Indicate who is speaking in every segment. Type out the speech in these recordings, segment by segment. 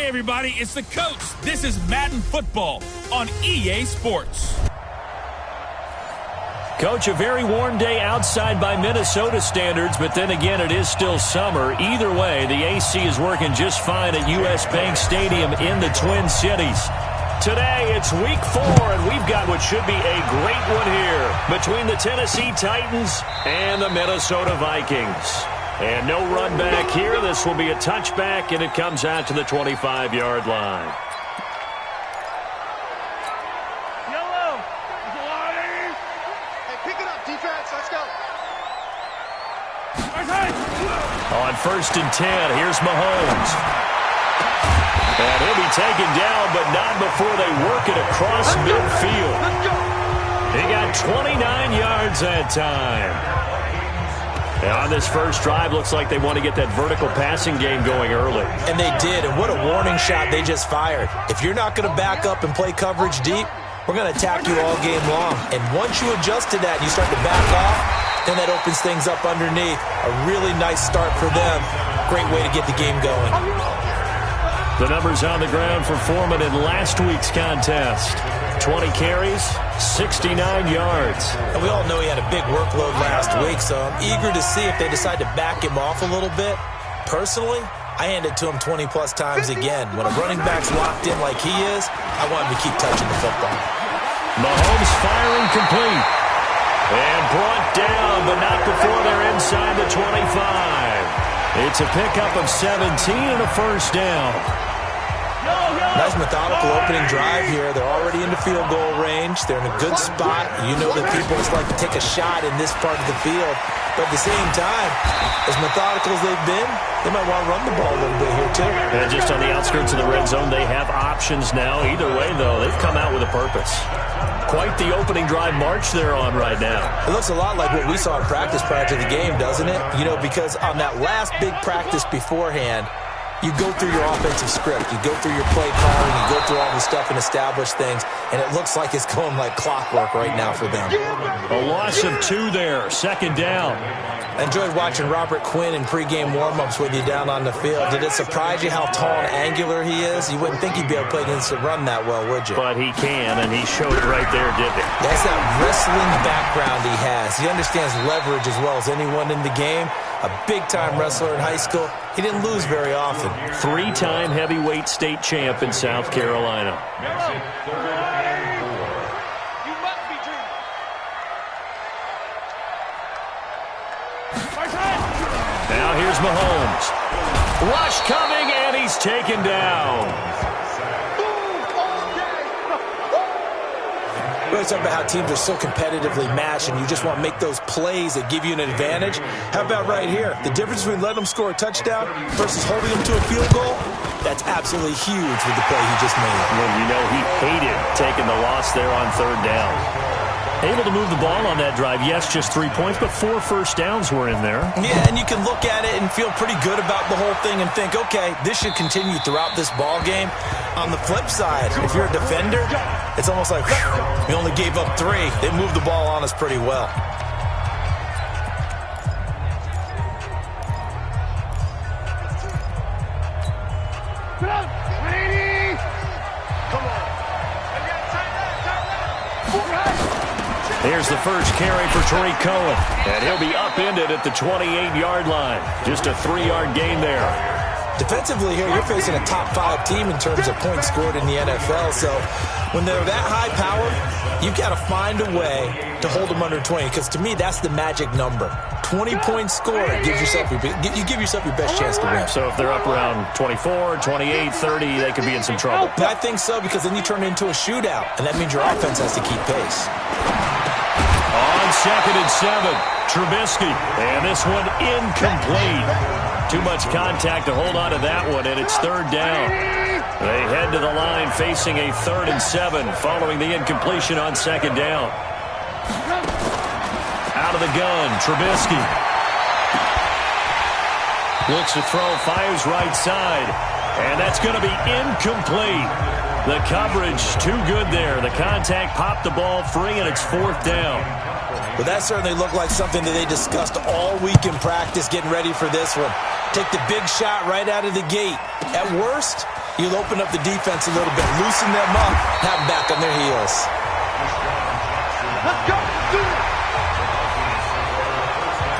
Speaker 1: everybody, it's the coach. This is Madden Football on EA Sports.
Speaker 2: Coach, a very warm day outside by Minnesota standards, but then again, it is still summer. Either way, the AC is working just fine at U.S. Bank Stadium in the Twin Cities. Today, it's week 4, and we've got what should be a great one here between the Tennessee Titans and the Minnesota Vikings. And no run back here. This will be a touchback, and it comes out to the 25-yard line. On 1st and 10, here's Mahomes. And he'll be taken down, but not before they work it across midfield. He got 29 yards that time. And on this first drive, looks like they want to get that vertical passing game going early.
Speaker 3: And they did, and what a warning shot they just fired. If you're not going to back up and play coverage deep, we're going to attack you all game long. And once you adjust to that and you start to back off, then that opens things up underneath. A really nice start for them. Great way to get the game going.
Speaker 2: The numbers on the ground for Foreman in last week's contest. 20 carries, 69 yards.
Speaker 3: And we all know he had a big workload last week, so I'm eager to see if they decide to back him off a little bit. Personally, I hand it to him 20-plus times again. When a running back's locked in like he is, I want him to keep touching the football.
Speaker 2: Mahomes firing complete. And brought down, but not before they're inside the 25. It's a pickup of 17 and a first down.
Speaker 3: Nice methodical opening drive here. They're already into field goal range. They're in a good spot. You know that people just like to take a shot in this part of the field. But at the same time, as methodical as they've been, they might want to run the ball a little bit here too.
Speaker 2: And just on the outskirts of the red zone, they have options now. Either way, though, they've come out with a purpose. Quite the opening drive march they're on right now.
Speaker 3: It looks a lot like what we saw in practice prior to the game, doesn't it? You know, because on that last big practice beforehand, you go through your offensive script, you go through your play calling, you go through all the stuff and establish things, and it looks like it's going like clockwork right now for them.
Speaker 2: A loss of 2 there, 2nd down.
Speaker 3: I enjoyed watching Robert Quinn in pregame warm-ups with you down on the field. Did it surprise you how tall and angular he is? You wouldn't think he'd be able to play against the run that well, would you?
Speaker 2: But he can, and he showed it right there, didn't he?
Speaker 3: That's that wrestling background he has. He understands leverage as well as anyone in the game. A big-time wrestler in high school. He didn't lose very often.
Speaker 2: 3-time heavyweight state champ in South Carolina. Now here's Mahomes. Rush coming, and he's taken down.
Speaker 3: We always talk about how teams are so competitively matched, and you just want to make those plays that give you an advantage. How about right here? The difference between letting them score a touchdown versus holding them to a field goal, that's absolutely huge with the play he just made.
Speaker 2: Well, you know, he hated taking the loss there on 3rd down. Able to move the ball on that drive. Yes, just 3 points, but 4 first downs were in there.
Speaker 3: Yeah, and you can look at it and feel pretty good about the whole thing and think, okay, this should continue throughout this ball game. On the flip side, if you're a defender, it's almost like, we only gave up 3. They moved the ball on us pretty well.
Speaker 2: Here's the first carry for Tariq Cohen, and he'll be upended at the 28-yard line. Just a 3-yard gain there.
Speaker 3: Defensively here, you're facing a top-5 team in terms of points scored in the NFL, so when they're that high-powered, you've got to find a way to hold them under 20, because to me, that's the magic number. 20 points scored, you give yourself your best chance to win.
Speaker 2: So if they're up around 24, 28, 30, they could be in some trouble.
Speaker 3: I think so, because then you turn it into a shootout, and that means your offense has to keep pace.
Speaker 2: On 2nd and 7, Trubisky, and this one incomplete. Too much contact to hold on to that one, and it's 3rd down. They head to the line facing a 3rd and 7 following the incompletion on 2nd down. Out of the gun, Trubisky. Looks to throw, fires right side, and that's going to be incomplete. The coverage too good there. The contact popped the ball free, and it's 4th down.
Speaker 3: Well, that certainly looked like something that they discussed all week in practice, getting ready for this one. Take the big shot right out of the gate. At worst, You'll open up the defense a little bit, loosen them up, have them back on their heels.
Speaker 4: Let's go.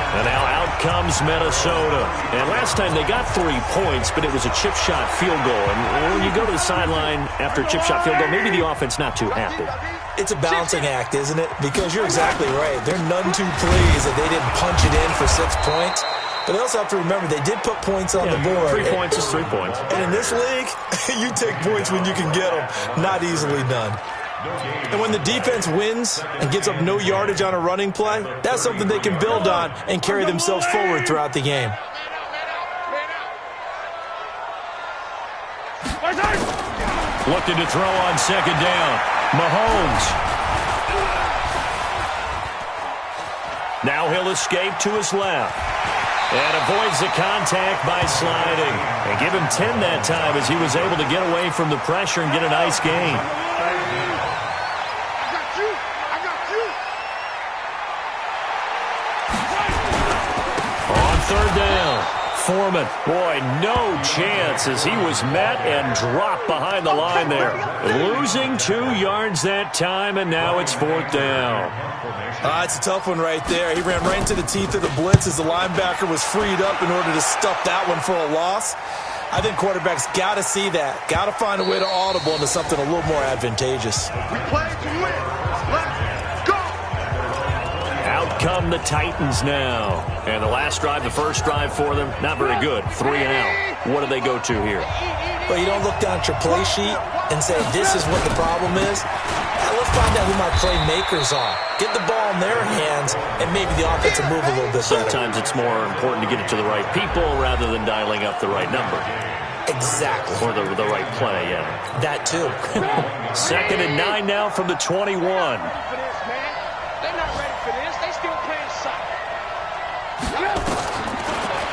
Speaker 2: And now out comes Minnesota. And last time they got 3 points, but it was a chip shot field goal. And when you go to the sideline after a chip shot field goal, maybe the offense not too happy.
Speaker 3: It's a balancing act, isn't it? Because you're exactly right. They're none too pleased that they didn't punch it in for 6 points. But they also have to remember they did put points on the board.
Speaker 2: 3 points is 3 points.
Speaker 3: And in this league, you take points when you can get them. Not easily done. And when the defense wins and gives up no yardage on a running play, that's something they can build on and carry themselves forward throughout the game.
Speaker 2: Looking to throw on second down. Mahomes. Now he'll escape to his left. And avoids the contact by sliding. And give him 10 that time as he was able to get away from the pressure and get a nice gain. On third down, Foreman. Boy, no chance as he was met and dropped behind the line there. Losing 2 yards that time, and now it's 4th down.
Speaker 3: It's a tough one right there. He ran right into the teeth of the blitz as the linebacker was freed up in order to stuff that one for a loss. I think quarterbacks got to see that. Got to find a way to audible into something a little more advantageous.
Speaker 4: We play to win. Let's go.
Speaker 2: Out come the Titans now. And the last drive, the first drive for them, not very good. 3 and out. What do they go to here?
Speaker 3: Well, you don't look down at your play sheet and say, this is what the problem is. Let's find out who my playmakers are. Get the ball in their hands, and maybe the offense will move a little bit better.
Speaker 2: Sometimes it's more important to get it to the right people rather than dialing up the right number.
Speaker 3: Exactly.
Speaker 2: Or the right play, yeah.
Speaker 3: That too.
Speaker 2: 2nd and 9 now from the 21.
Speaker 4: They're not ready for this. They still playing soccer.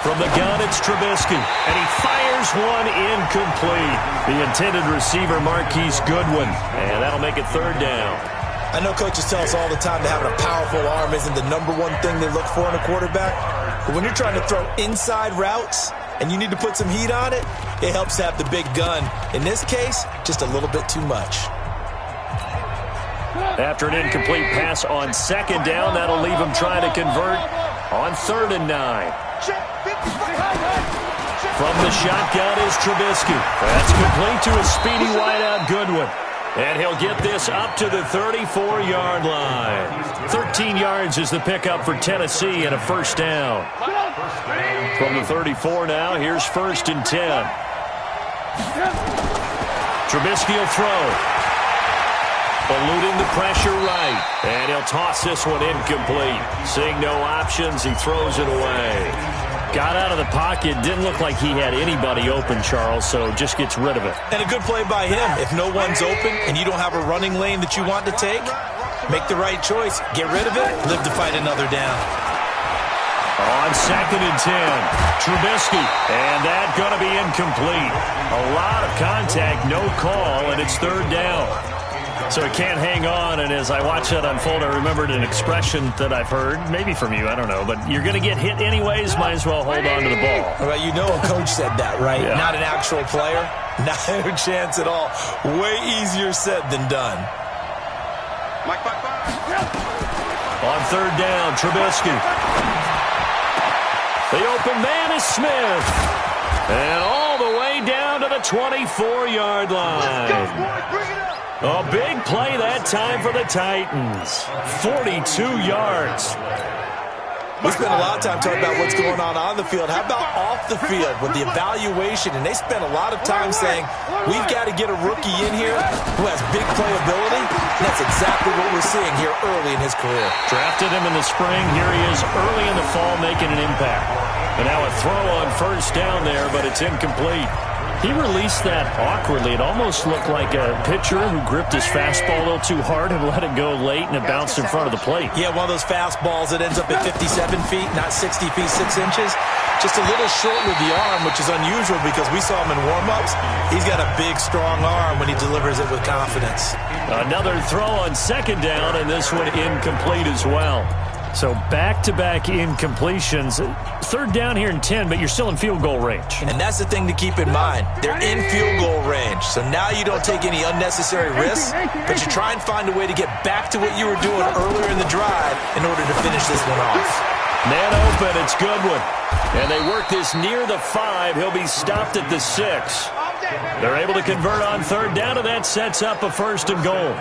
Speaker 2: From the gun, it's Trubisky, and he fires one incomplete. The intended receiver, Marquise Goodwin, and that'll make it 3rd down.
Speaker 3: I know coaches tell us all the time that having a powerful arm isn't the #1 thing they look for in a quarterback. But when you're trying to throw inside routes and you need to put some heat on it, it helps to have the big gun. In this case, just a little bit too much.
Speaker 2: After an incomplete pass on 2nd down, that'll leave him trying to convert on 3rd and 9. From the shotgun is Trubisky. That's complete to a speedy wideout Goodwin. And he'll get this up to the 34-yard line. 13 yards is the pickup for Tennessee and a 1st down. From the 34 now, here's 1st and 10. Trubisky will throw. Eluding the pressure right. And he'll toss this one incomplete. Seeing no options, he throws it away. Got out of the pocket. Didn't look like he had anybody open, Charles, so just gets rid of it.
Speaker 3: And a good play by him. If no one's open and you don't have a running lane that you want to take, make the right choice. Get rid of it. Live to fight another down.
Speaker 2: On 2nd and 10, Trubisky, and that's going to be incomplete. A lot of contact, no call, and it's 3rd down. So he can't hang on, and as I watch that unfold, I remembered an expression that I've heard, maybe from you, I don't know, but you're going to get hit anyways, might as well hold on to the ball.
Speaker 3: Well, you know a coach said that, right?
Speaker 2: Yeah.
Speaker 3: Not an actual player. Not a chance at all. Way easier said than done.
Speaker 2: On 3rd down, Trubisky. The open man is Smith. And all the way down to the 24-yard line. A big play that time for the Titans. 42 yards.
Speaker 3: We spend a lot of time talking about what's going on the field. How about off the field with the evaluation? And they spend a lot of time saying, we've got to get a rookie in here who has big playability. And that's exactly what we're seeing here early in his career.
Speaker 2: Drafted him in the spring. Here he is early in the fall making an impact. And now a throw on 1st down there, but it's incomplete. He released that awkwardly. It almost looked like a pitcher who gripped his fastball a little too hard and let it go late, and it bounced in front of the plate.
Speaker 3: Yeah, one of those fastballs that ends up at 57 feet, not 60 feet, 6 inches. Just a little short with the arm, which is unusual because we saw him in warm-ups. He's got a big, strong arm when he delivers it with confidence.
Speaker 2: Another throw on 2nd down, and this one incomplete as well. So back-to-back incompletions. Third down here and 10, but you're still in field goal range.
Speaker 3: And that's the thing to keep in mind. They're in field goal range. So now you don't take any unnecessary risks, but you try and find a way to get back to what you were doing earlier in the drive in order to finish this one off.
Speaker 2: Man open, it's Goodwin. And they work this near the 5. He'll be stopped at the 6. They're able to convert on third down, and that sets up a 1st and goal.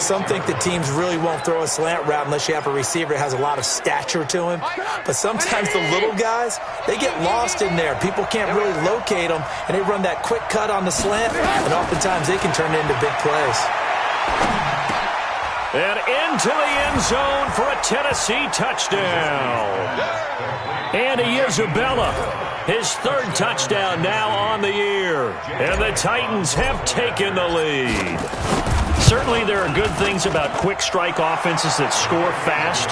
Speaker 3: Some think the teams really won't throw a slant route unless you have a receiver that has a lot of stature to him. But sometimes the little guys, they get lost in there. People can't really locate them, and they run that quick cut on the slant, and oftentimes they can turn it into big plays.
Speaker 2: And into the end zone for a Tennessee touchdown. Andy Isabella, his 3rd touchdown now on the year. And the Titans have taken the lead. Certainly there are good things about quick strike offenses that score fast,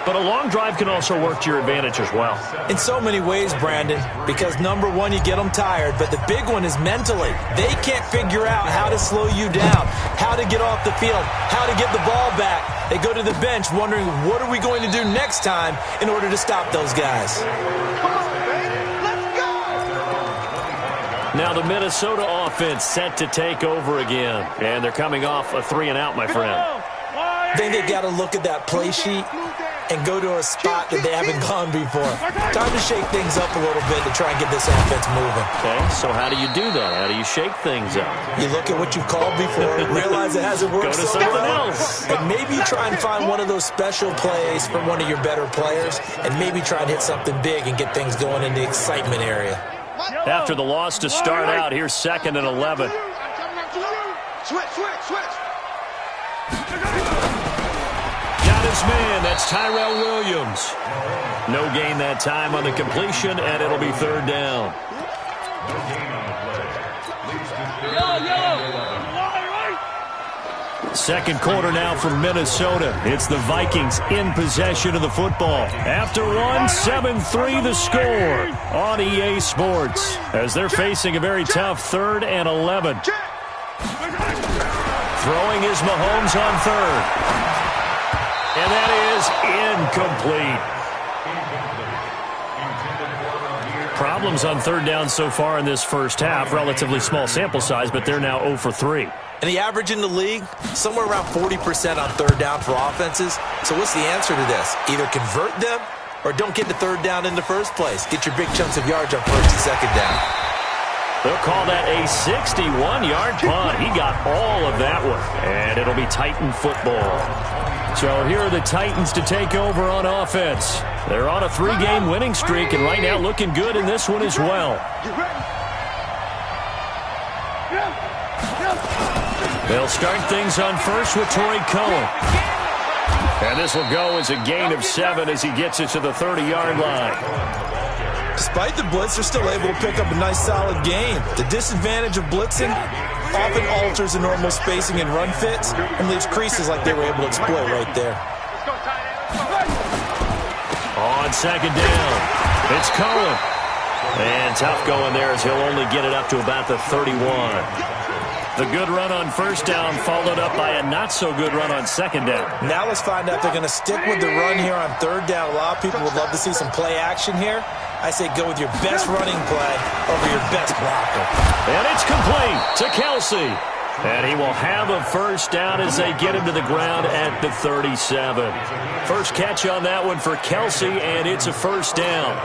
Speaker 2: but a long drive can also work to your advantage as well.
Speaker 3: In so many ways, Brandon, because number one, you get them tired, but the big one is mentally. They can't figure out how to slow you down, how to get off the field, how to get the ball back. They go to the bench wondering, what are we going to do next time in order to stop those guys?
Speaker 2: Now the Minnesota offense set to take over again. And they're coming off a 3-and-out, my friend.
Speaker 3: I think they've got to look at that play sheet and go to a spot that they haven't gone before. Time to shake things up a little bit to try and get this offense moving.
Speaker 2: Okay, so how do you do that? How do you shake things up?
Speaker 3: You look at what you've called before, realize it hasn't worked.
Speaker 2: Go to something else.
Speaker 3: And maybe try and find one of those special plays from one of your better players, and maybe try and hit something big and get things going in the excitement area.
Speaker 2: After the loss to start out, here's 2nd and 11.
Speaker 4: Switch.
Speaker 2: Got his man. That's Tyrell Williams. No gain that time on the completion, and it'll be 3rd down. Second quarter now from Minnesota. It's the Vikings in possession of the football. After one, 7-3 the score on EA Sports as they're facing a very tough 3rd and 11. Throwing is Mahomes on 3rd. And that is incomplete. Problems on 3rd down so far in this first half. Relatively small sample size, but they're now 0 for 3.
Speaker 3: And the average in the league, somewhere around 40% on 3rd down for offenses. So what's the answer to this? Either convert them or don't get the 3rd down in the first place. Get your big chunks of yards on 1st and 2nd down.
Speaker 2: They'll call that a 61-yard punt. He got all of that one. And it'll be Titan football. So here are the Titans to take over on offense. They're on a 3-game winning streak and right now looking good in this one as well. They'll start things on first with Torrey Cohen. And this will go as a gain of 7 as he gets it to the 30-yard line.
Speaker 3: Despite the blitz, they're still able to pick up a nice, solid gain. The disadvantage of blitzing often alters the normal spacing and run fits and leaves creases like they were able to exploit right there.
Speaker 2: On 2nd down, it's Cohen. And tough going there as he'll only get it up to about the 31. The good run on 1st down followed up by a not-so-good run on 2nd down.
Speaker 3: Now let's find out if they're going to stick with the run here on 3rd down. A lot of people would love to see some play action here. I say go with your best running play over your best blocker.
Speaker 2: And it's complete to Kelsey. And he will have a 1st down as they get him to the ground at the 37. First catch on that one for Kelsey, and it's a 1st down.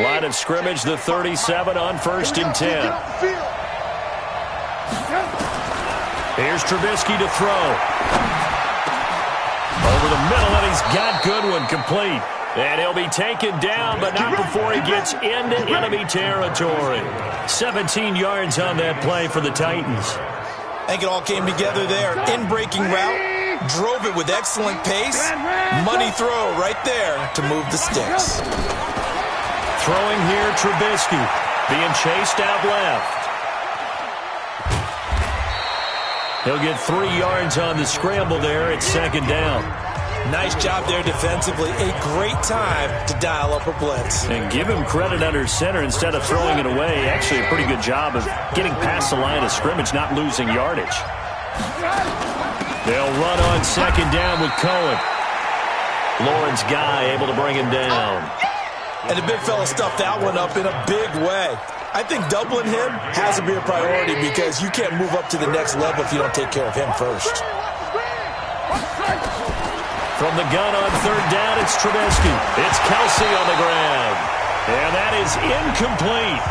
Speaker 2: Line of scrimmage, the 37 on 1st and 10. Here's Trubisky to throw. Over the middle, and he's got Goodwin complete. And he'll be taken down, but not before he gets into enemy territory. 17 yards on that play for the Titans.
Speaker 3: I think it all came together there. In-breaking route, drove it with excellent pace. Money throw right there to move the sticks.
Speaker 2: Throwing here, Trubisky being chased out left. He'll get 3 yards on the scramble there at 2nd down.
Speaker 3: Nice job there defensively. A great time to dial up a blitz.
Speaker 2: And give him credit under center instead of throwing it away. Actually a pretty good job of getting past the line of scrimmage, not losing yardage. They'll run on 2nd down with Cohen. Lawrence Guy able to bring him down.
Speaker 3: And the big fella stuffed that one up in a big way. I think doubling him has to be a priority because you can't move up to the next level if you don't take care of him first.
Speaker 2: From the gun on third down, it's Trubisky. It's Kelsey on the ground. And that is incomplete.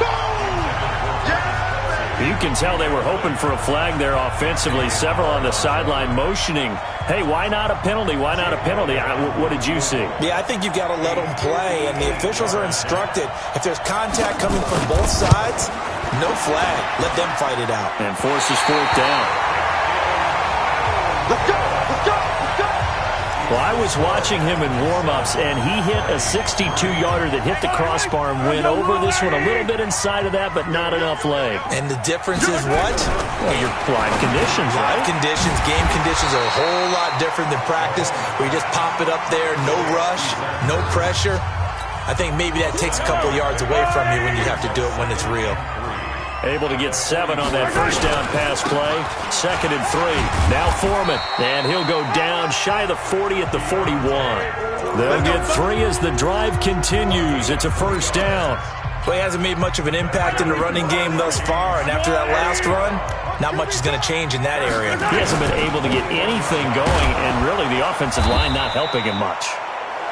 Speaker 2: You can tell they were hoping for a flag there offensively. Several on the sideline motioning, hey, why not a penalty? Why not a penalty? What did you see?
Speaker 3: Yeah, I think you've got to let them play, and the officials are instructed. If there's contact coming from both sides, no flag. Let them fight it out.
Speaker 2: And forces fourth down.
Speaker 4: Let's go! Let's go! Let's go!
Speaker 2: Well, I was watching him in warm-ups, and he hit a 62-yarder that hit the crossbar and went over this one a little bit inside of that, but not enough leg.
Speaker 3: And the difference is what?
Speaker 2: Well, your live conditions, right?
Speaker 3: Live conditions, game conditions are a whole lot different than practice, where you just pop it up there, no rush, no pressure. I think maybe that takes a couple of yards away from you when you have to do it when it's real.
Speaker 2: Able to get 7 on that first down pass play. 2nd and 3. Now Foreman. And he'll go down shy of the 40 at the 41. They'll get 3 as the drive continues. It's a first down.
Speaker 3: Well, he hasn't made much of an impact in the running game thus far, and after that last run, not much is going to change in that area.
Speaker 2: He hasn't been able to get anything going, and really the offensive line not helping him much.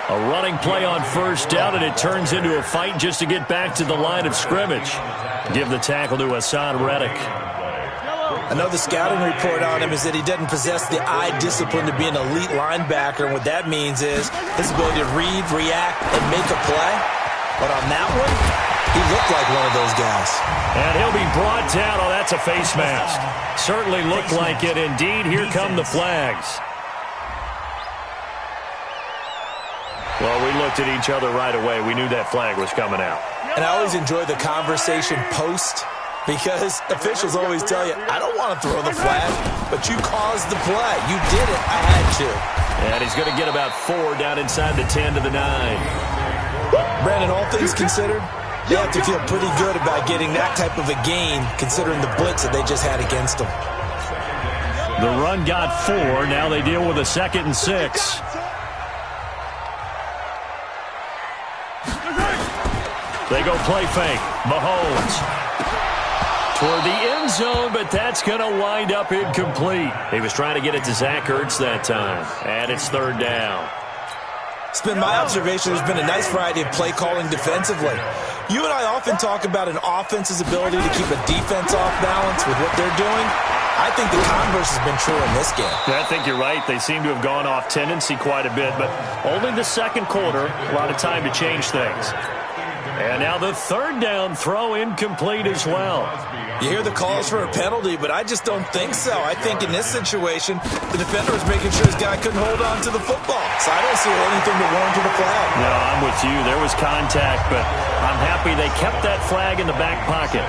Speaker 2: A running play on first down, and it turns into a fight just to get back to the line of scrimmage. Give the tackle to Hassan Reddick.
Speaker 3: I know the scouting report on him is that he doesn't possess the eye discipline to be an elite linebacker, and what that means is his ability to read, react, and make a play. But on that one, he looked like one of those guys.
Speaker 2: And he'll be brought down. Oh, that's a face mask. Certainly looked like it. Indeed, here come the flags. Well, we looked at each other right away. We knew that flag was coming out.
Speaker 3: And I always enjoy the conversation post because officials always tell you, I don't want to throw the flag, but you caused the play. You did it. I had to.
Speaker 2: And he's going to get about 4 down inside the 10 to the 9.
Speaker 3: Brandon, all things considered, they have to feel pretty good about getting that type of a gain considering the blitz that they just had against them.
Speaker 2: The run got 4. Now they deal with a 2nd and 6. They go play fake. Mahomes toward the end zone, but that's going to wind up incomplete. He was trying to get it to Zach Ertz that time, and it's 3rd down.
Speaker 3: It's been my observation there's been a nice variety of play calling defensively. You and I often talk about an offense's ability to keep a defense off balance with what they're doing. I think the converse has been true in this game.
Speaker 2: I think you're right. They seem to have gone off tendency quite a bit, but only the second quarter, a lot of time to change things. And now the 3rd down throw incomplete as well.
Speaker 3: You hear the calls for a penalty, but I just don't think so. I think in this situation, the defender was making sure his guy couldn't hold on to the football. So I don't see anything to warrant to the flag.
Speaker 2: No, I'm with you. There was contact, but I'm happy they kept that flag in the back pocket.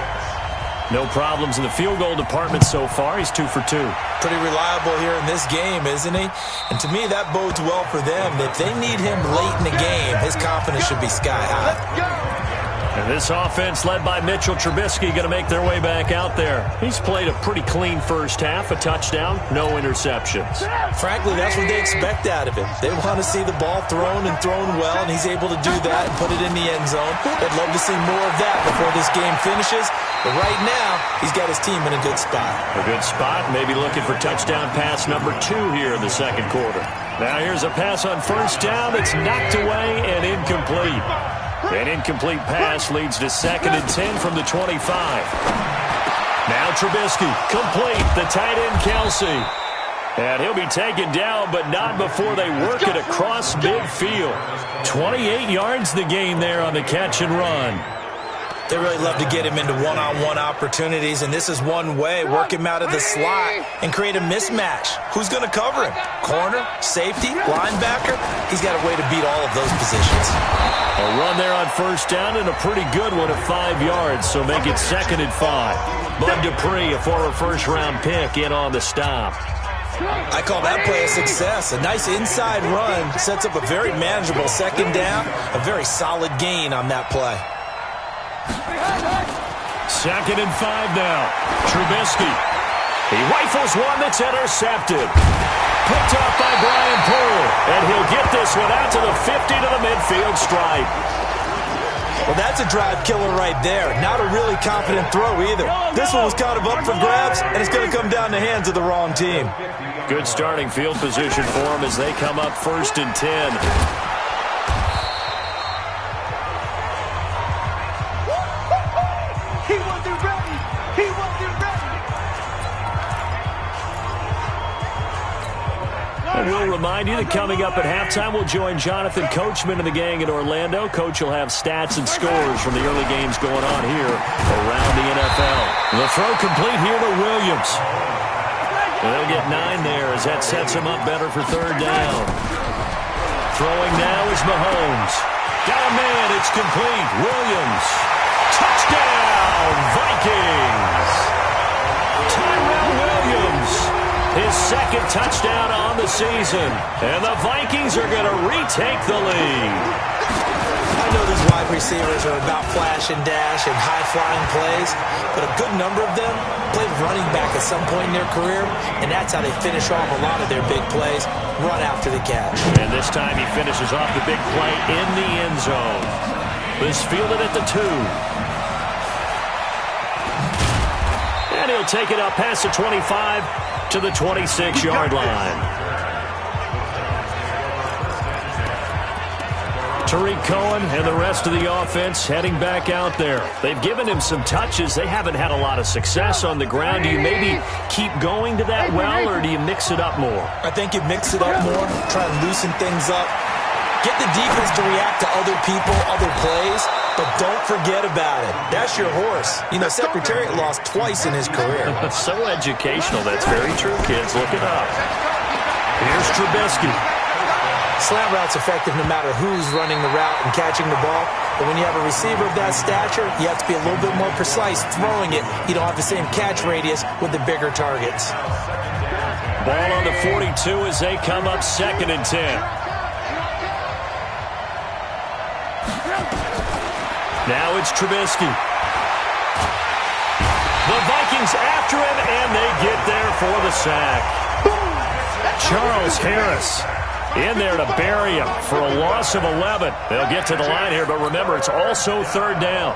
Speaker 2: No problems in the field goal department so far. He's 2 for 2.
Speaker 3: Pretty reliable here in this game, isn't he? And to me, that bodes well for them. If they need him late in the game, his confidence should be sky high.
Speaker 2: And this offense led by Mitchell Trubisky going to make their way back out there. He's played a pretty clean first half, a touchdown, no interceptions.
Speaker 3: Frankly, that's what they expect out of him. They want to see the ball thrown and thrown well, and he's able to do that and put it in the end zone. They'd love to see more of that before this game finishes. But right now, he's got his team in a good spot.
Speaker 2: A good spot, maybe looking for touchdown pass number 2 here in the second quarter. Now here's a pass on first down. It's knocked away and incomplete. An incomplete pass leads to 2nd and 10 from the 25. Now Trubisky, complete, the tight end Kelsey. And he'll be taken down, but not before they work it across midfield. 28 yards the gain there on the catch and run.
Speaker 3: They really love to get him into one-on-one opportunities, and this is one way. Work him out of the slot and create a mismatch. Who's going to cover him? Corner, safety, linebacker? He's got a way to beat all of those positions.
Speaker 2: A run there on first down and a pretty good one at 5 yards, so make it 2nd and 5. Bud Dupree, a former first-round pick, in on the stop.
Speaker 3: I call that play a success. A nice inside run sets up a very manageable 2nd down, a very solid gain on that play.
Speaker 2: 2nd and 5 now. Trubisky. He rifles one that's intercepted. Picked off by Brian Poole. And he'll get this this one out to the 50 to the midfield stripe.
Speaker 3: Well, that's a drive killer right there. Not a really confident throw either. This one was kind of up for grabs, and it's going to come down the hands of the wrong team.
Speaker 2: Good starting field position for them as they come up 1st and 10.
Speaker 4: He wasn't ready. He wasn't ready.
Speaker 2: And we'll remind you that coming up at halftime, we'll join Jonathan Coachman and the gang in Orlando. Coach will have stats and scores from the early games going on here around the NFL. The throw complete here to Williams. They'll get 9 there as that sets him up better for 3rd down. Throwing now is Mahomes. Got a man, it's complete. Williams. Touchdown, Vikings. Tyrell Williams. His 2nd touchdown on the season. And the Vikings are going to retake the lead.
Speaker 3: I know these wide receivers are about flash and dash and high-flying plays, but a good number of them played running back at some point in their career, and that's how they finish off a lot of their big plays, run after the catch.
Speaker 2: And this time he finishes off the big play in the end zone. This fielded at the 2. And he'll take it up past the 25 to the 26-yard line. Tariq Cohen and the rest of the offense heading back out there. They've given him some touches. They haven't had a lot of success on the ground. Do you maybe keep going to that well, or do you mix it up more?
Speaker 3: I think you mix it up more, try and loosen things up. Get the defense to react to other people, other plays, but don't forget about it. That's your horse. You know, Secretariat lost twice in his career.
Speaker 2: So educational. That's very true, kids. Look it up. Here's Trubisky.
Speaker 3: Slant route's effective no matter who's running the route and catching the ball. But when you have a receiver of that stature, you have to be a little bit more precise throwing it. You don't have the same catch radius with the bigger targets.
Speaker 2: Ball on the 42 as they come up 2nd and 10. Now it's Trubisky. The Vikings after him, and they get there for the sack. Charles Harris in there to bury him for a loss of 11. They'll get to the line here, but remember, it's also 3rd down.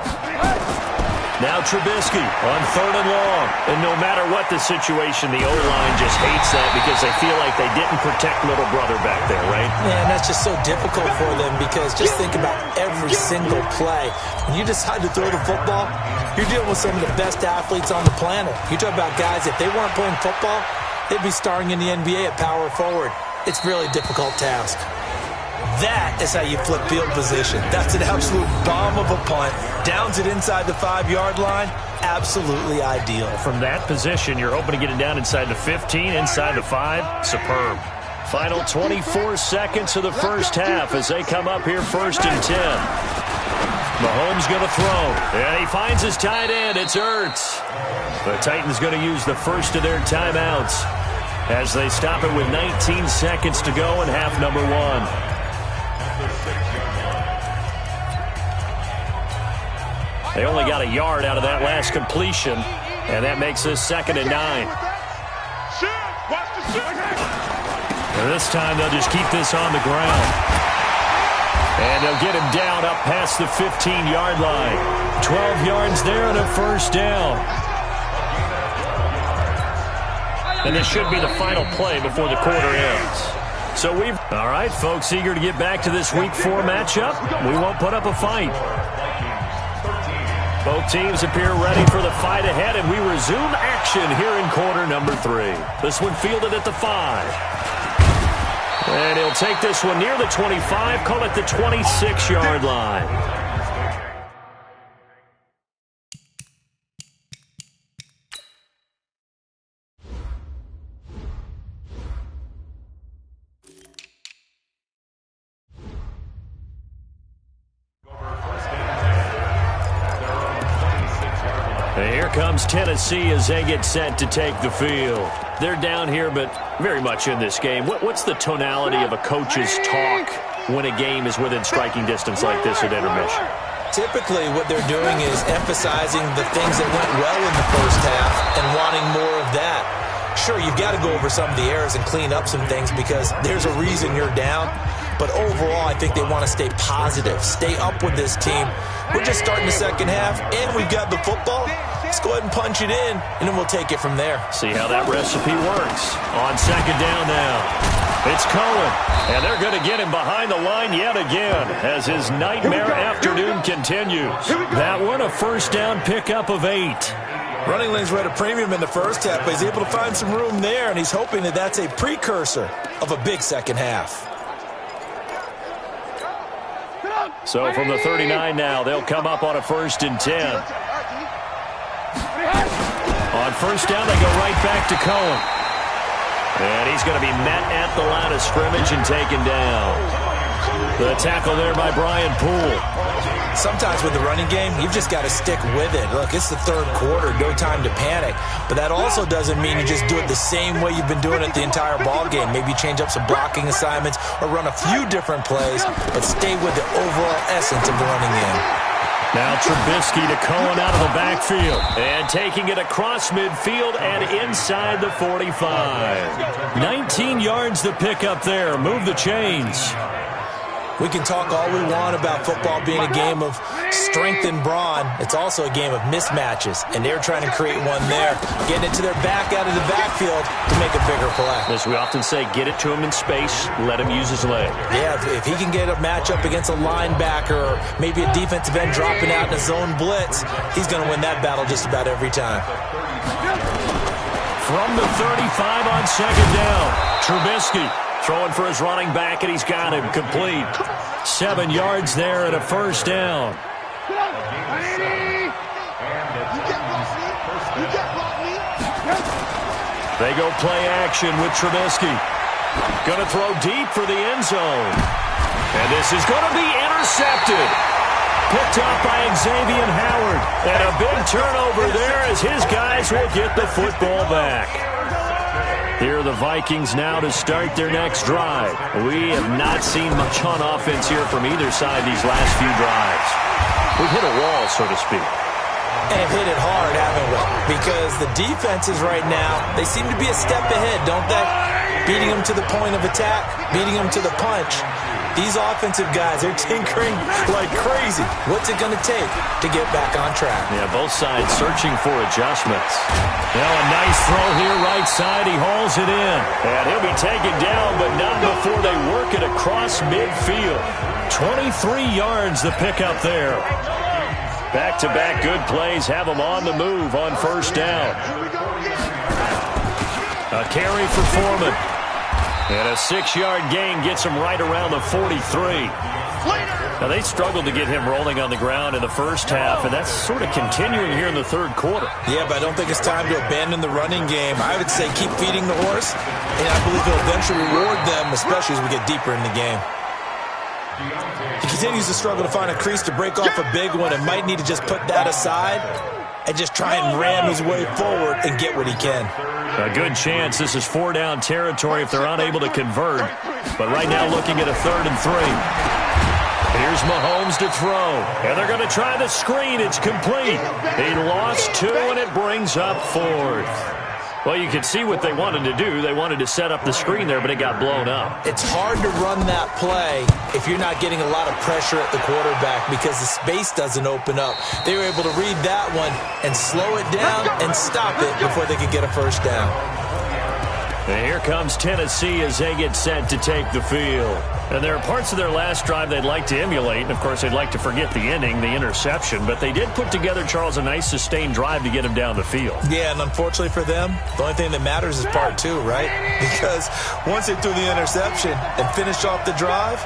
Speaker 2: Now Trubisky on 3rd and long. And no matter what the situation, the O-line just hates that because they feel like they didn't protect little brother back there, right?
Speaker 3: Yeah, and that's just so difficult for them because just think about every single play. When you decide to throw the football, you're dealing with some of the best athletes on the planet. You talk about guys, if they weren't playing football, they'd be starring in the NBA at power forward. It's a really difficult task. That is how you flip field position. That's an absolute bomb of a punt. Downs it inside the 5-yard line. Absolutely ideal.
Speaker 2: From that position, you're hoping to get it down inside the 15, inside the 5. Superb. Final 24 seconds of the first half as they come up here 1st and 10. Mahomes going to throw. And he finds his tight end. It's Ertz. The Titans going to use the first of their timeouts as they stop it with 19 seconds to go in half number 1. They only got a yard out of that last completion, and that makes this 2nd and 9. And this time they'll just keep this on the ground. And they'll get him down up past the 15-yard line. 12 yards there and a 1st down. And this should be the final play before the quarter ends. So all right, folks, eager to get back to this Week 4 matchup. We won't put up a fight. Both teams appear ready for the fight ahead, and we resume action here in quarter number 3. This one fielded at the 5. And he'll take this one near the 25, call it the 26-yard line. Here comes Tennessee as they get set to take the field. They're down here, but very much in this game. What's the tonality of a coach's talk when a game is within striking distance like this at intermission?
Speaker 3: Typically, what they're doing is emphasizing the things that went well in the first half and wanting more of that. Sure, you've got to go over some of the errors and clean up some things because there's a reason you're down. But overall, I think they want to stay positive, stay up with this team. We're just starting the second half, and we've got the football. Let's go ahead and punch it in, and then we'll take it from there.
Speaker 2: See how that recipe works. On second down now, it's Cohen, and they're going to get him behind the line yet again as his nightmare afternoon continues. That one, a first down pickup of 8.
Speaker 3: Running lanes were at a premium in the first half, but he's able to find some room there, and he's hoping that that's a precursor of a big second half.
Speaker 2: So from the 39 now, they'll come up on a 1st and 10. On first down, they go right back to Cohen. And he's going to be met at the line of scrimmage and taken down. The tackle there by Brian Poole.
Speaker 3: Sometimes with the running game, you've just got to stick with it. Look, it's the third quarter, no time to panic. But that also doesn't mean you just do it the same way you've been doing it the entire ball game. Maybe change up some blocking assignments or run a few different plays, but stay with the overall essence of the running game.
Speaker 2: Now Trubisky to Cohen out of the backfield. And taking it across midfield and inside the 45. 19 yards to pick up there. Move the chains.
Speaker 3: We can talk all we want about football being a game of strength and brawn. It's also a game of mismatches, and they're trying to create one there, getting it to their back out of the backfield to make a bigger play.
Speaker 2: As we often say, get it to him in space, let him use his leg.
Speaker 3: Yeah, if he can get a matchup against a linebacker or maybe a defensive end dropping out in a zone blitz, he's going to win that battle just about every time.
Speaker 2: From the 35 on second down, Trubisky throwing for his running back, and he's got him complete. 7 yards there and a first down. They go play action with Trubisky. Going to throw deep for the end zone. And this is going to be intercepted. Picked up by Xavier Howard. And a big turnover there as his guys will get the football back. Here are the Vikings now to start their next drive. We have not seen much on offense here from either side these last few drives. We've hit a wall, so to speak.
Speaker 3: And hit it hard, haven't we? Because the defenses right now, they seem to be a step ahead, don't they? Beating them to the point of attack, beating them to the punch. These offensive guys, they're tinkering like crazy. What's it going to take to get back on track?
Speaker 2: Yeah, both sides searching for adjustments. Now a nice throw here, right side. He hauls it in. And he'll be taken down, but not before they work it across midfield. 23 yards to pick up there. Back-to-back good plays have them on the move on first down. A carry for Foreman. And a 6-yard gain gets him right around the 43. Now, they struggled to get him rolling on the ground in the first half, and that's sort of continuing here in the third quarter.
Speaker 3: Yeah, but I don't think it's time to abandon the running game. I would say keep feeding the horse, and I believe he'll eventually reward them, especially as we get deeper in the game. He continues to struggle to find a crease to break off a big one and might need to just put that aside and just try and ram his way forward and get what he can.
Speaker 2: A good chance this is 4-down territory if they're unable to convert. But right now looking at a 3rd and 3. Here's Mahomes to throw. And they're going to try the screen. It's complete. He lost 2, and it brings up 4th. Well, you can see what they wanted to do. They wanted to set up the screen there, but it got blown up.
Speaker 3: It's hard to run that play if you're not getting a lot of pressure at the quarterback because the space doesn't open up. They were able to read that one and slow it down and stop it before they could get a first down.
Speaker 2: And here comes Tennessee as they get set to take the field. And there are parts of their last drive they'd like to emulate. And, of course, they'd like to forget the ending, the interception. But they did put together, Charles, a nice sustained drive to get him down the field.
Speaker 3: Yeah, and unfortunately for them, the only thing that matters is part 2, right? Because once they threw the interception and finished off the drive,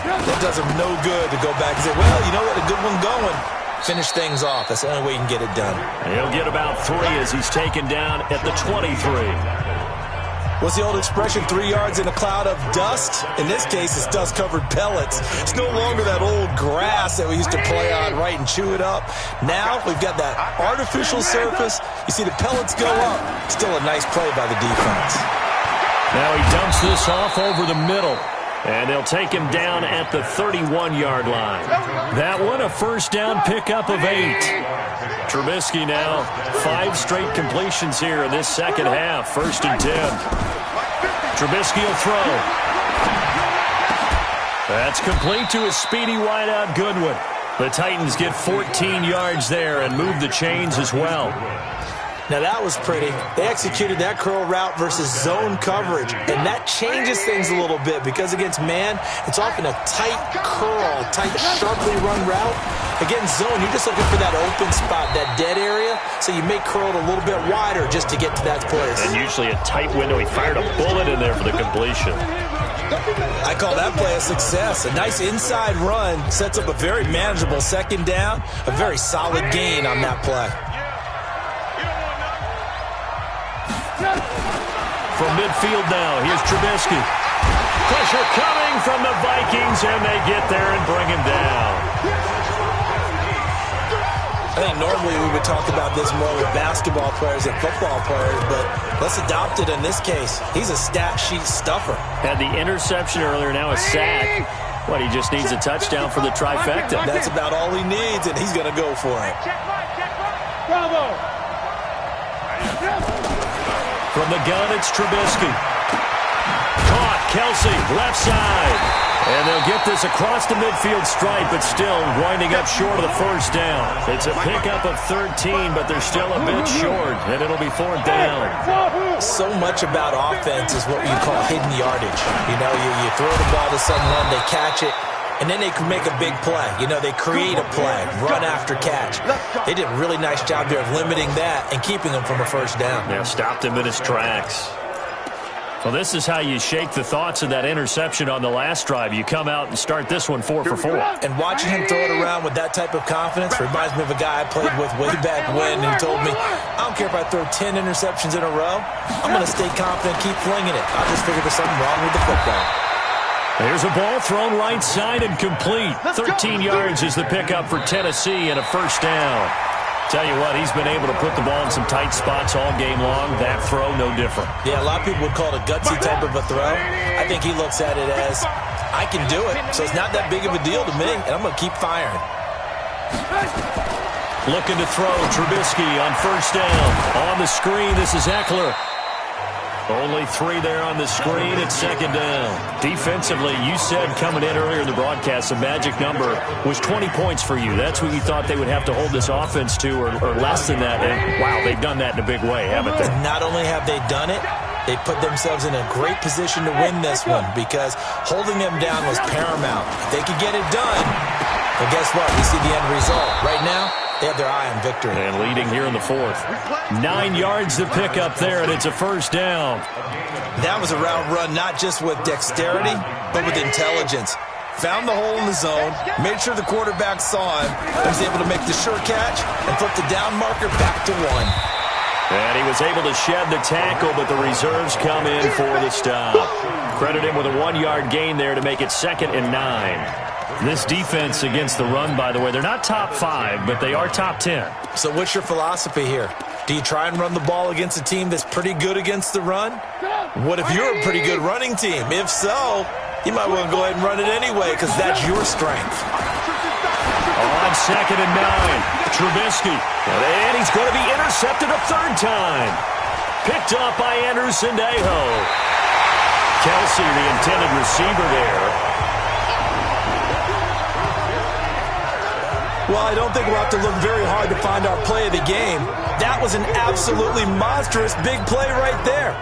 Speaker 3: that does them no good to go back and say, well, you know what, a good one going. Finish things off. That's the only way you can get it done.
Speaker 2: And he'll get about 3 as he's taken down at the 23.
Speaker 3: What's the old expression, 3 yards in a cloud of dust? In this case, it's dust-covered pellets. It's no longer that old grass that we used to play on, right, and chew it up. Now we've got that artificial surface. You see the pellets go up. Still a nice play by the defense.
Speaker 2: Now he dumps this off over the middle. And they'll take him down at the 31-yard line. That one, a first down pickup of 8. Trubisky now, 5 straight completions here in this second half. 1st and 10. Trubisky will throw. That's complete to a speedy wideout Goodwin. The Titans get 14 yards there and move the chains as well.
Speaker 3: Now that was pretty. They executed that curl route versus zone coverage, and that changes things a little bit because against man, it's often a tight curl, tight, sharply run route. Against zone, you're just looking for that open spot, that dead area, so you may curl it a little bit wider just to get to that place.
Speaker 2: And usually a tight window. He fired a bullet in there for the completion.
Speaker 3: I call that play a success. A nice inside run sets up a very manageable second down, a very solid gain on that play.
Speaker 2: From midfield now, here's Trubisky. Pressure coming from the Vikings, and they get there and bring him down.
Speaker 3: I think normally we would talk about this more with basketball players than football players, but let's adopt it in this case. He's a stat sheet stuffer.
Speaker 2: Had the interception earlier, now a sack. What, he just needs a touchdown for the trifecta.
Speaker 3: That's about all he needs, and he's going to go for it.
Speaker 4: Bravo.
Speaker 2: From the gun, it's Trubisky. Caught, Kelsey, left side. And they'll get this across the midfield stripe, but still winding up short of the first down. It's a pickup of 13, but they're still a bit short, and it'll be fourth down.
Speaker 3: So much about offense is what you call hidden yardage. You know, you throw the ball to someone, they catch it, and then they can make a big play. You know, they create a play, run after catch. They did a really nice job there of limiting that and keeping them from a first down.
Speaker 2: Yeah, stopped him in his tracks. Well, this is how you shake the thoughts of that interception on the last drive. You come out and start this one 4 for 4.
Speaker 3: And watching him throw it around with that type of confidence reminds me of a guy I played with way back when, and he told me, I don't care if I throw 10 interceptions in a row. I'm going to stay confident, keep flinging it. I'll just figure there's something wrong with the football.
Speaker 2: There's a ball thrown right side and complete. 13 yards is the pickup for Tennessee and a first down. Tell you what, he's been able to put the ball in some tight spots all game long. That throw, no different.
Speaker 3: Yeah, a lot of people would call it a gutsy type of a throw. I think he looks at it as, I can do it, so it's not that big of a deal to me, and I'm going to keep firing.
Speaker 2: Looking to throw, Trubisky on first down. On the screen, this is Eckler. Only 3 there on the screen at second down. Defensively, you said coming in earlier in the broadcast, the magic number was 20 points for you. That's what you thought they would have to hold this offense to, or less than that. And, wow, they've done that in a big way, haven't they?
Speaker 3: Not only have they done it, they put themselves in a great position to win this one because holding them down was paramount. If they could get it done, well, guess what? We see the end result. Right now, they have their eye on victory.
Speaker 2: And leading here in the fourth. 9 yards to pick up there, and it's a first down.
Speaker 3: That was a route run not just with dexterity, but with intelligence. Found the hole in the zone, made sure the quarterback saw him, and was able to make the sure catch and flip the down marker back to 1.
Speaker 2: And he was able to shed the tackle, but the reserves come in for the stop. Credit him with a 1-yard gain there to make it 2nd and 9. This defense against the run, by the way, they're not top 5, but they are top 10.
Speaker 3: So what's your philosophy here? Do you try and run the ball against a team that's pretty good against the run? What if you're a pretty good running team? If so, you might want to go ahead and run it anyway because that's your strength.
Speaker 2: On 2nd and 9, Trubisky. And he's going to be intercepted a 3rd time. Picked up by Anderson Dejo. Kelsey, the intended receiver there.
Speaker 3: Well, I don't think we'll have to look very hard to find our play of the game. That was an absolutely monstrous big play right there.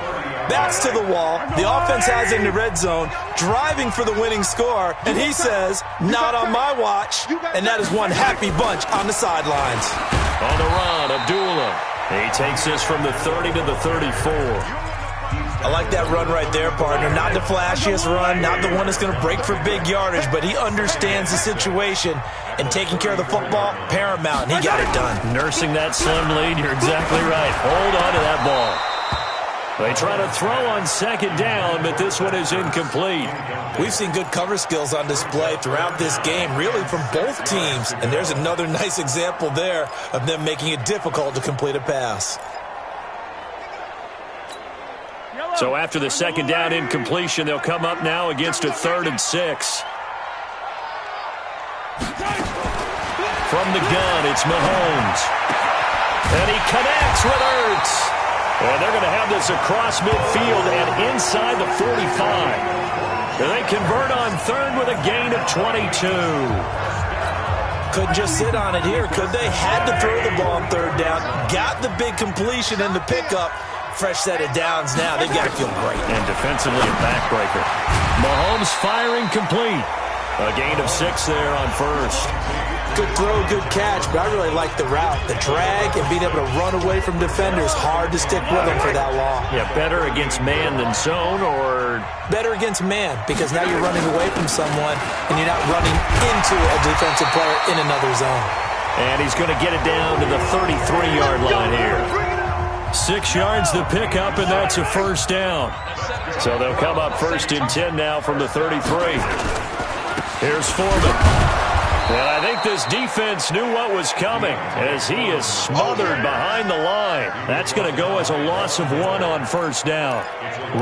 Speaker 3: Backs to the wall. The offense has it in the red zone, driving for the winning score, and he says, not on my watch. And that is one happy bunch on the sidelines.
Speaker 2: On the run, Abdullah. He takes this from the 30 to the 34.
Speaker 3: I like that run right there, partner. Not the flashiest run, not the one that's going to break for big yardage, but he understands the situation, and taking care of the football, paramount, and he got it done.
Speaker 2: Nursing that slim lead, you're exactly right. Hold on to that ball. They try to throw on 2nd down, but this one is incomplete.
Speaker 3: We've seen good cover skills on display throughout this game, really from both teams, and there's another nice example there of them making it difficult to complete a pass.
Speaker 2: So after the 2nd down incompletion, they'll come up now against a 3rd and 6. From the gun, it's Mahomes. And he connects with Ertz. And they're going to have this across midfield and inside the 45. They convert on third with a gain of 22.
Speaker 3: Couldn't just sit on it here, could they? Had to throw the ball on third down. Got the big completion in the pickup. Fresh set of downs now. They've got to feel great.
Speaker 2: And defensively a backbreaker. Mahomes firing complete. A gain of 6 there on first.
Speaker 3: Good throw, good catch, but I really like the route. The drag and being able to run away from defenders. Hard to stick with them for that long.
Speaker 2: Yeah, better against man than zone, or?
Speaker 3: Better against man, because now you're running away from someone and you're not running into a defensive player in another zone.
Speaker 2: And he's going to get it down to the 33-yard line here. 6 yards the pickup, and that's a first down. So they'll come up 1st and 10 now from the 33. Here's Foreman. And I think this defense knew what was coming as he is smothered behind the line. That's going to go as a loss of 1 on first down.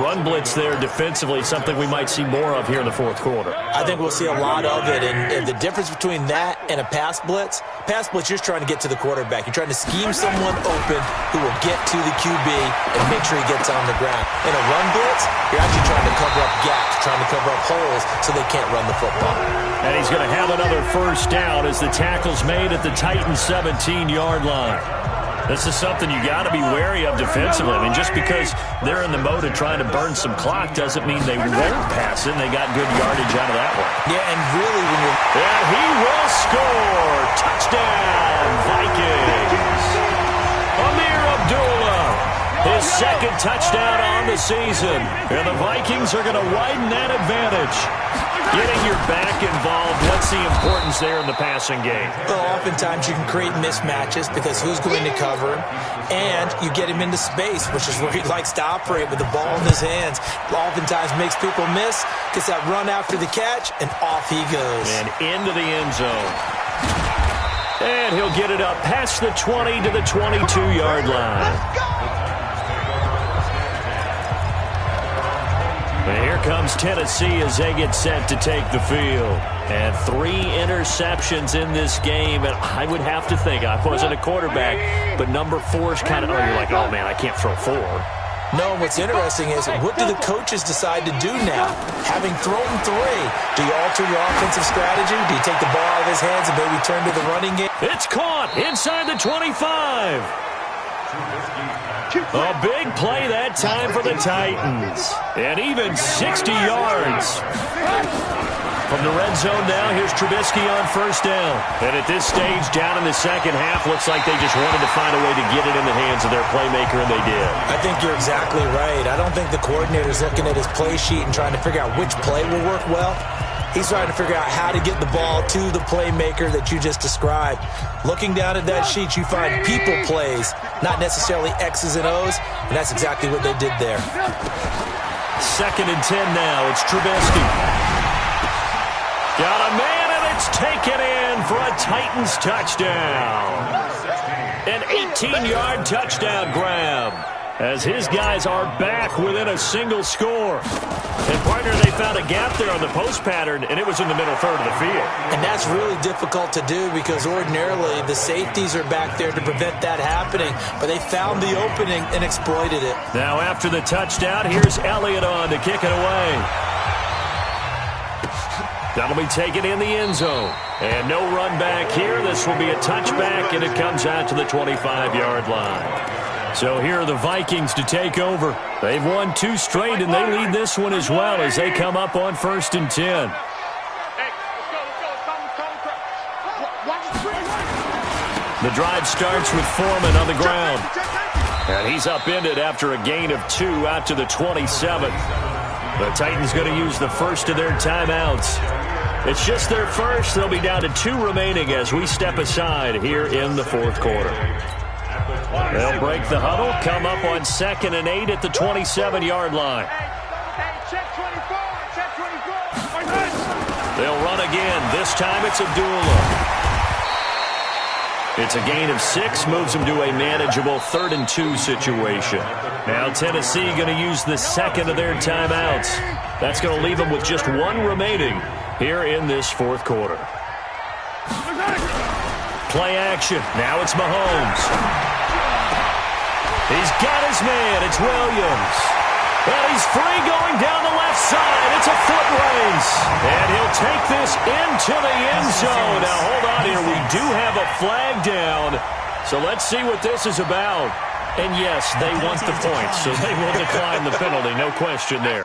Speaker 2: Run blitz there defensively, something we might see more of here in the fourth quarter.
Speaker 3: I think we'll see a lot of it, and the difference between that and a pass blitz, you're just trying to get to the quarterback. You're trying to scheme someone open who will get to the QB and make sure he gets on the ground. In a run blitz, you're actually trying to cover up gaps, trying to cover up holes so they can't run the football.
Speaker 2: And he's going to have another first down as the tackle's made at the Titans' 17-yard line. This is something you got to be wary of defensively. I mean, just because they're in the mode of trying to burn some clock doesn't mean they won't pass it. And they got good yardage out of that one.
Speaker 3: Yeah, and really when you're...
Speaker 2: And he will score. Touchdown, Vikings. Amir Abdullah, his second touchdown on the season. And the Vikings are going to widen that advantage. Getting your back involved, what's the importance there in the passing game?
Speaker 3: Well, oftentimes you can create mismatches because who's going to cover him, and you get him into space, which is where he likes to operate with the ball in his hands. Oftentimes makes people miss, gets that run after the catch, and off he goes.
Speaker 2: And into the end zone. And he'll get it up past the 20 to the 22-yard line. And here comes Tennessee as they get set to take the field. And 3 interceptions in this game. And I would have to think, I wasn't a quarterback, but number 4 is kind of, you're like, oh, man, I can't throw 4.
Speaker 3: No, what's interesting is what do the coaches decide to do now? Having thrown 3, do you alter your offensive strategy? Do you take the ball out of his hands and maybe turn to the running game?
Speaker 2: It's caught inside the 25. A big play that time for the Titans. And even 60 yards. From the red zone now, here's Trubisky on first down. And at this stage, down in the second half, looks like they just wanted to find a way to get it in the hands of their playmaker, and they did.
Speaker 3: I think you're exactly right. I don't think the coordinator's looking at his play sheet and trying to figure out which play will work well. He's trying to figure out how to get the ball to the playmaker that you just described. Looking down at that sheet, you find people plays, not necessarily X's and O's, and that's exactly what they did there.
Speaker 2: 2nd and 10 now. It's Trubisky. Got a man, and it's taken in for a Titans touchdown. An 18-yard touchdown grab as his guys are back within a single score. And, partner, they found a gap there on the post pattern, and it was in the middle third of the field.
Speaker 3: And that's really difficult to do because ordinarily the safeties are back there to prevent that happening. But they found the opening and exploited it.
Speaker 2: Now after the touchdown, here's Elliott on to kick it away. That'll be taken in the end zone. And no run back here. This will be a touchback, and it comes out to the 25-yard line. So here are the Vikings to take over. They've won 2 straight, and they lead this one as well as they come up on 1st and 10. The drive starts with Foreman on the ground. And he's upended after a gain of 2 out to the 27. The Titans going to use the first of their timeouts. It's just their first. They'll be down to 2 remaining as we step aside here in the fourth quarter. They'll break the huddle, come up on 2nd and 8 at the 27-yard line. They'll run again. This time it's Abdullah. It's a gain of 6, moves them to a manageable 3rd and 2 situation. Now Tennessee going to use the second of their timeouts. That's going to leave them with just 1 remaining here in this fourth quarter. Play action. Now it's Mahomes. He's got his man. It's Williams. And he's free going down the left side. It's a foot race. And he'll take this into the end zone. Now, hold on here. We do have a flag down. So let's see what this is about. And, yes, they want the points, so they will decline the penalty. No question there.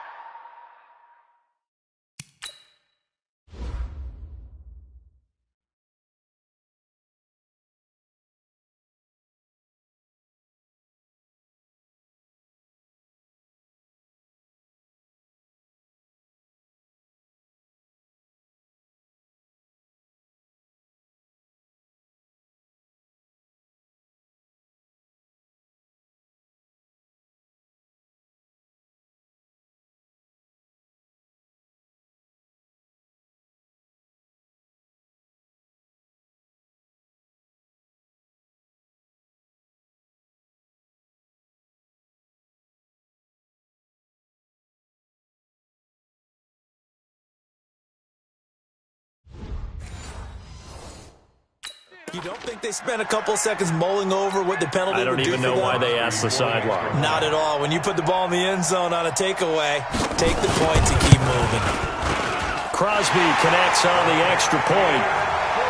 Speaker 3: You don't think they spent a couple seconds mulling over what the penalty would do for them?
Speaker 2: I don't even know why they asked the sideline.
Speaker 3: Not at all. When you put the ball in the end zone on a takeaway, take the points and keep moving.
Speaker 2: Crosby connects on the extra point.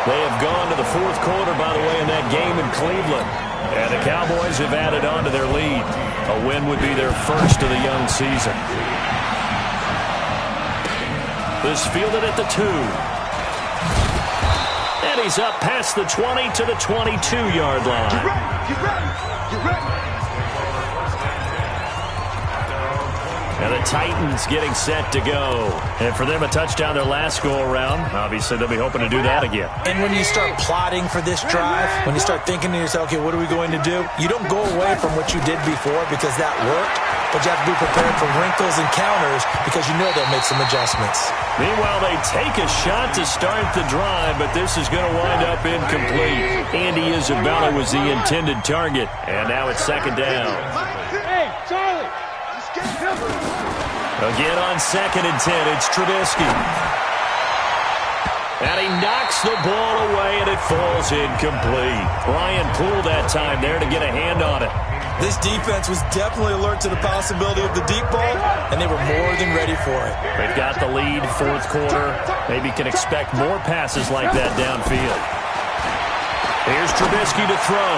Speaker 2: They have gone to the fourth quarter, by the way, in that game in Cleveland. And the Cowboys have added on to their lead. A win would be their first of the young season. This fielded at the 2. And he's up past the 20 to the 22-yard line.
Speaker 4: Get ready, get ready, get ready.
Speaker 2: And the Titans getting set to go. And for them, a touchdown their last go-around. Obviously, they'll be hoping to do that again.
Speaker 3: And when you start plotting for this drive, when you start thinking to yourself, okay, what are we going to do? You don't go away from what you did before because that worked, but you have to be prepared for wrinkles and counters because you know they'll make some adjustments.
Speaker 2: Meanwhile, they take a shot to start the drive, but this is going to wind up incomplete. Andy Isabella was the intended target, and now it's second down.
Speaker 4: Hey, Charlie, just get him.
Speaker 2: Again on 2nd and 10, it's Trubisky. And he knocks the ball away, and it falls incomplete. Ryan Poole that time there to get a hand on it.
Speaker 3: This defense was definitely alert to the possibility of the deep ball, and they were more than ready for it.
Speaker 2: They've got the lead, fourth quarter. Maybe can expect more passes like that downfield. Here's Trubisky to throw.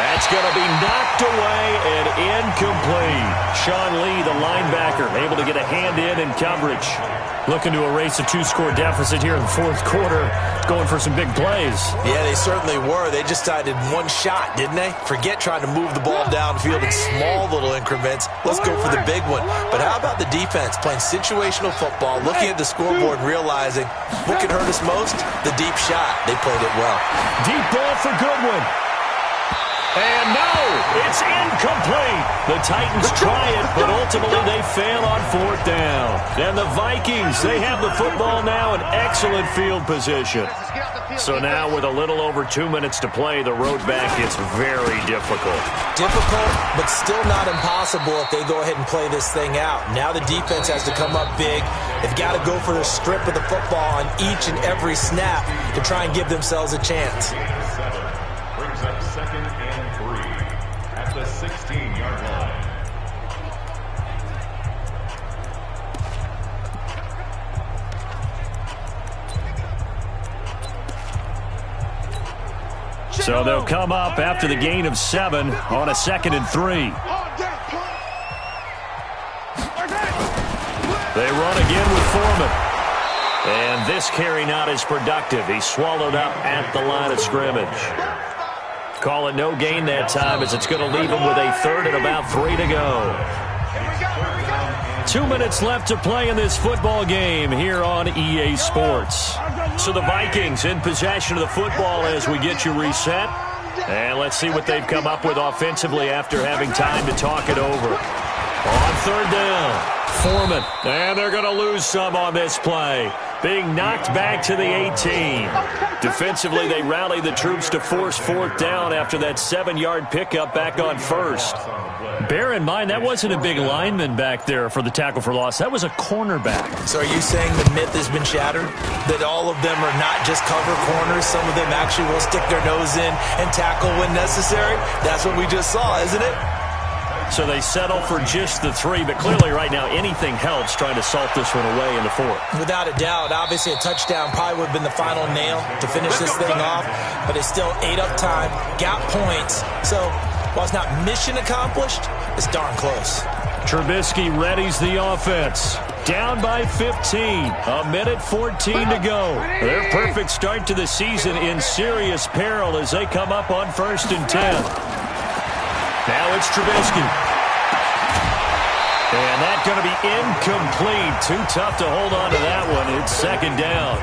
Speaker 2: That's going to be knocked away and incomplete. Sean Lee, the linebacker, able to get a hand in coverage. Looking to erase a 2-score deficit here in the fourth quarter. Going for some big plays.
Speaker 3: Yeah, they certainly were. They just decided one shot, didn't they? Forget trying to move the ball downfield in small little increments. Let's go for the big one. But how about the defense playing situational football, looking at the scoreboard and realizing what can hurt us most? The deep shot. They played it well.
Speaker 2: Deep ball for Goodwin. And no, it's incomplete. The Titans try it, but ultimately they fail on fourth down. And the Vikings, they have the football now in excellent field position. So now with a little over 2 minutes to play, the road back gets very difficult.
Speaker 3: Difficult, but still not impossible if they go ahead and play this thing out. Now the defense has to come up big. They've got to go for the strip of the football on each and every snap to try and give themselves a chance.
Speaker 5: Brings up 2nd and 3 at the 16-yard line.
Speaker 2: So they'll come up after the gain of 7 on a 2nd and 3. They run again with Foreman. And this carry not as productive. He's swallowed up at the line of scrimmage. Call it no gain that time as it's going to leave him with a 3rd and about 3 to go. 2 minutes left to play in this football game here on EA Sports. So the Vikings in possession of the football as we get you reset. And let's see what they've come up with offensively after having time to talk it over. On 3rd down, Foreman. And they're going to lose some on this play. Being knocked back to the 18. Defensively, they rally the troops to force 4th down after that 7-yard pickup back on 1st. Bear in mind, that wasn't a big lineman back there for the tackle for loss. That was a cornerback.
Speaker 3: So are you saying the myth has been shattered? That all of them are not just cover corners? Some of them actually will stick their nose in and tackle when necessary? That's what we just saw, isn't it?
Speaker 2: So they settle for just the 3, but clearly right now anything helps trying to salt this one away in the 4th.
Speaker 3: Without a doubt, obviously a touchdown probably would have been the final nail to finish this thing off, but they still ate up time, got points. So while it's not mission accomplished, it's darn close.
Speaker 2: Trubisky readies the offense. Down by 15. A minute 14 to go. Their perfect start to the season in serious peril as they come up on 1st and 10. Now it's Trubisky. And that's going to be incomplete. Too tough to hold on to that one. It's 2nd down.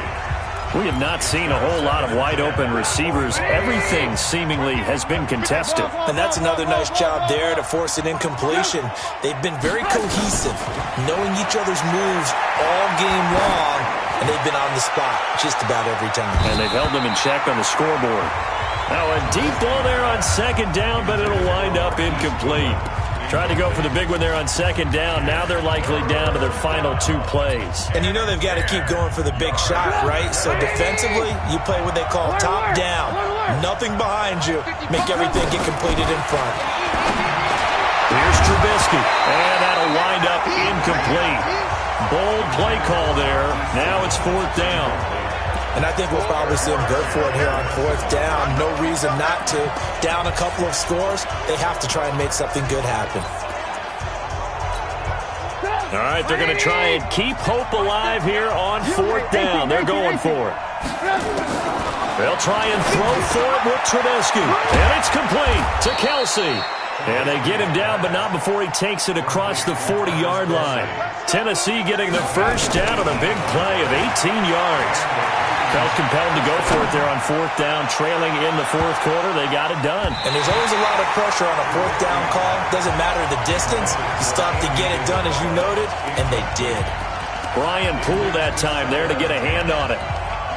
Speaker 2: We have not seen a whole lot of wide-open receivers. Everything seemingly has been contested.
Speaker 3: And that's another nice job there to force an incompletion. They've been very cohesive, knowing each other's moves all game long, and they've been on the spot just about every time.
Speaker 2: And they've held them in check on the scoreboard. Now a deep ball there on 2nd down, but it'll wind up incomplete. Tried to go for the big one there on 2nd down. Now they're likely down to their final 2 plays.
Speaker 3: And you know they've got to keep going for the big shot, right? So defensively, you play what they call top down. Nothing behind you. Make everything get completed in front.
Speaker 2: Here's Trubisky. And that'll wind up incomplete. Bold play call there. Now it's 4th down.
Speaker 3: And I think we'll probably see them go for it here on 4th down. No reason not to. Down a couple of scores, they have to try and make something good happen.
Speaker 2: All right, they're going to try and keep hope alive here on 4th down. They're going for it. They'll try and throw for it with Trubisky. And it's complete to Kelsey. And they get him down, but not before he takes it across the 40-yard line. Tennessee getting the 1st down on a big play of 18 yards. Felt compelled to go for it there on 4th down, trailing in the 4th quarter. They got it done.
Speaker 3: And there's always a lot of pressure on a 4th down call. Doesn't matter the distance. You still have to get it done, as you noted, and they did.
Speaker 2: Brian Poole that time there to get a hand on it.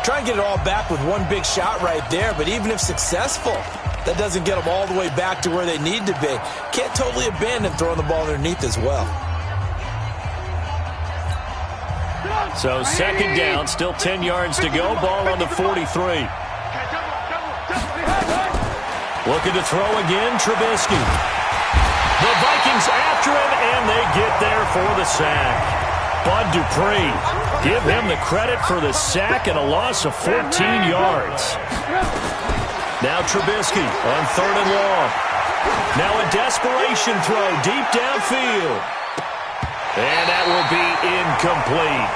Speaker 3: Try and get it all back with one big shot right there, but even if successful, that doesn't get them all the way back to where they need to be. Can't totally abandon throwing the ball underneath as well.
Speaker 2: So 2nd down, still 10 yards to go. Ball on the 43. Looking to throw again, Trubisky. The Vikings after him, and they get there for the sack. Bud Dupree, give him the credit for the sack and a loss of 14 yards. Now Trubisky on 3rd and long. Now a desperation throw deep downfield. And that will be incomplete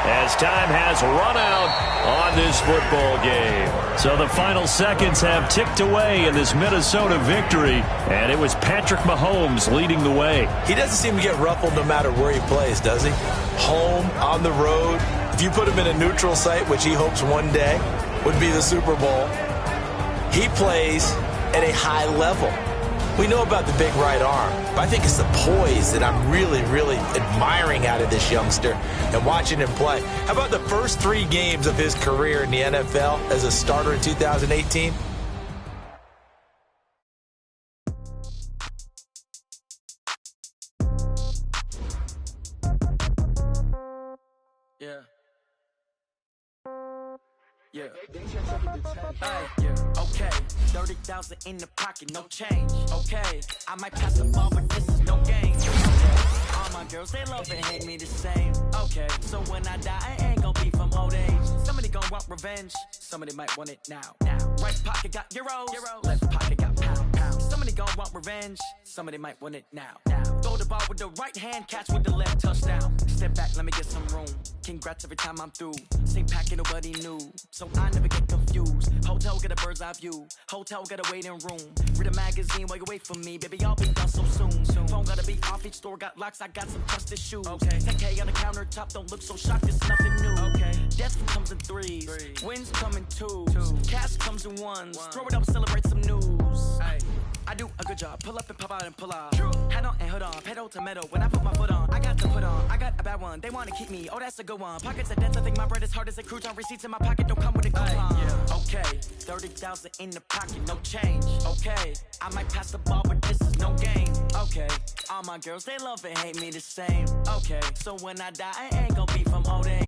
Speaker 2: as time has run out on this football game. So the final seconds have ticked away in this Minnesota victory, and it was Patrick Mahomes leading the way.
Speaker 3: He doesn't seem to get ruffled no matter where he plays, does he? Home, on the road. If you put him in a neutral site, which he hopes one day would be the Super Bowl, he plays at a high level. We know about the big right arm, but I think it's the poise that I'm really, really admiring out of this youngster and watching him play. How about the first 3 games of his career in the NFL as a starter in 2018?
Speaker 6: Yeah. Okay. 30,000 in the pocket, no change. Okay. I might pass the ball, but this is no game. Okay. All my girls, they love and hate me the same. Okay. So when I die, I ain't gonna be from old age. Somebody gonna want revenge. Somebody might want it now. Right pocket got euros. Left pocket got pounds. Somebody gonna want revenge. Somebody might want it now. Throw the ball with the right hand, catch with the left, touchdown. Step back, let me get some room. Congrats every time I'm through. Same packet, nobody knew. So I never get confused. Hotel get a bird's eye view. Hotel get a waiting room. Read a magazine while you wait for me. Baby, I'll be done so soon. Phone gotta be off, each store got locks. I got some trusted shoes. Okay. 10K on the countertop, don't look so shocked, it's nothing new. Okay. Death comes in threes. Wins come in twos. Cash comes in ones. Throw it up, celebrate some news. Aye. I do a good job. Pull up and pop out and pull out. Hat on and hood on. Pedal to metal. When I put my foot on, I got to put on. I got a bad one. They want to keep me. Oh, that's a good one. Pockets are dense. I think my bread is hard as a crouton. Receipts in my pocket don't come with a coupon. Okay. 30,000 in the pocket. No change. Okay. I might pass the ball, but this is no game. Okay. All my girls, they love and hate me the same. Okay. So when I die, I ain't gonna be from old age.